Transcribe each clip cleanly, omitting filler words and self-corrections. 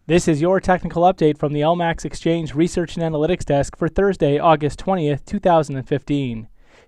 This is your technical update from the LMAX Exchange Research and Analytics Desk for Thursday, August 20th, 2015.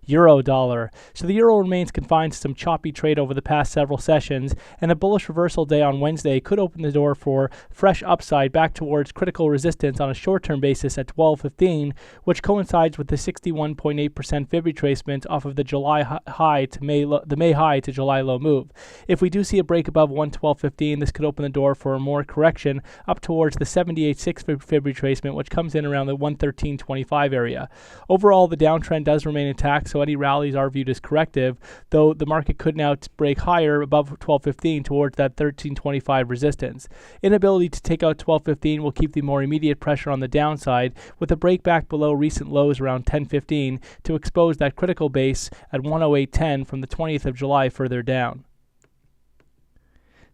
Euro dollar. So the euro remains confined to some choppy trade over the past several sessions, and a bullish reversal day on Wednesday could open the door for fresh upside back towards critical resistance on a short-term basis at 12.15, which coincides with the 61.8% fib retracement off of the July high to May high to July low move. If we do see a break above 112.15, this could open the door for a more correction up towards the 78.6 fib retracement, which comes in around the 113.25 area. Overall, the downtrend does remain intact, so any rallies are viewed as corrective, though the market could now break higher above 12.15 towards that 13.25 resistance. Inability to take out 12.15 will keep the more immediate pressure on the downside, with a break back below recent lows around 10.15 to expose that critical base at 108.10 from the 20th of July further down.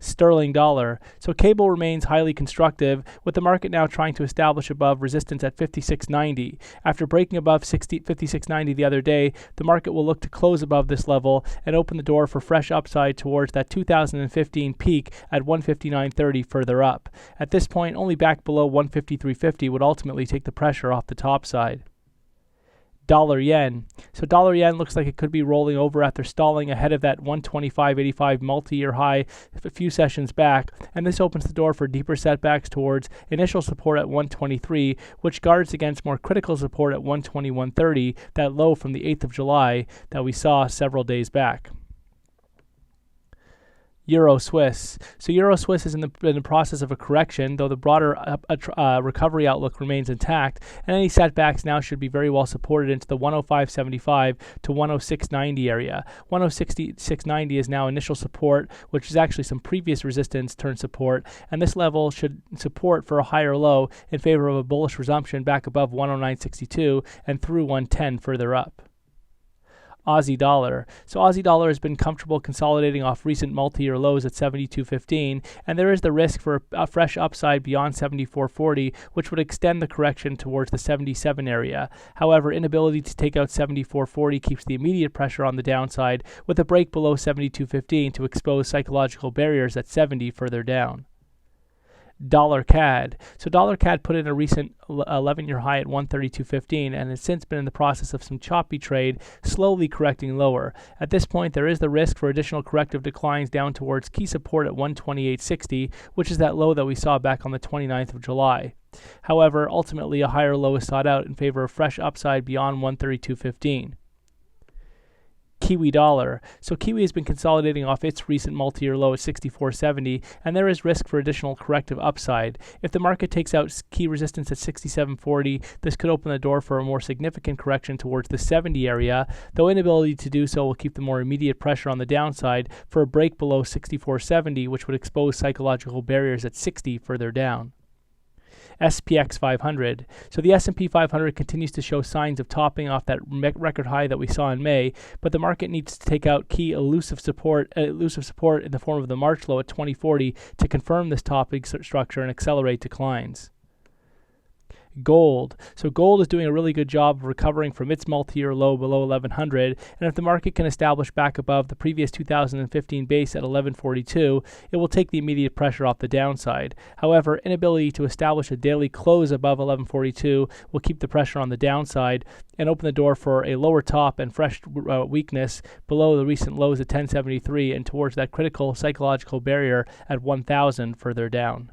Sterling dollar. So cable remains highly constructive, with the market now trying to establish above resistance at 56.90. After breaking above 56.90 the other day, the market will look to close above this level and open the door for fresh upside towards that 2015 peak at 159.30 further up. At this point, only back below 153.50 would ultimately take the pressure off the top side. Dollar yen. So dollar yen looks like it could be rolling over after stalling ahead of that 125.85 multi-year high a few sessions back, and this opens the door for deeper setbacks towards initial support at 123, which guards against more critical support at 121.30, that low from the 8th of July that we saw several days back. Euro Swiss. So Euro Swiss is in the process of a correction, though the broader recovery outlook remains intact, and any setbacks now should be very well supported into the 105.75 to 106.90 area. 106.90 is now initial support, which is actually some previous resistance turned support, and this level should support for a higher low in favor of a bullish resumption back above 109.62 and through 110 further up. Aussie dollar. So Aussie dollar has been comfortable consolidating off recent multi-year lows at 72.15, and there is the risk for a fresh upside beyond 74.40, which would extend the correction towards the 77 area. However, inability to take out 74.40 keeps the immediate pressure on the downside, with a break below 72.15 to expose psychological barriers at 70 further down. Dollar CAD. So dollar CAD put in a recent 11-year high at 132.15 and has since been in the process of some choppy trade, slowly correcting lower. At this point, there is the risk for additional corrective declines down towards key support at 128.60, which is that low that we saw back on the 29th of July. However, ultimately a higher low is sought out in favor of fresh upside beyond 132.15. Kiwi dollar. So Kiwi has been consolidating off its recent multi-year low at 64.70, and there is risk for additional corrective upside. If the market takes out key resistance at 67.40, this could open the door for a more significant correction towards the 70 area, though inability to do so will keep the more immediate pressure on the downside for a break below 64.70, which would expose psychological barriers at 60 further down. SPX 500. So the S&P 500 continues to show signs of topping off that record high that we saw in May, but the market needs to take out key elusive support in the form of the March low at 2040 to confirm this topping structure and accelerate declines. Gold. So gold is doing a really good job of recovering from its multi-year low below 1100, and if the market can establish back above the previous 2015 base at 1142, it will take the immediate pressure off the downside. However, inability to establish a daily close above 1142 will keep the pressure on the downside and open the door for a lower top and fresh weakness below the recent lows at 1073 and towards that critical psychological barrier at 1000 further down.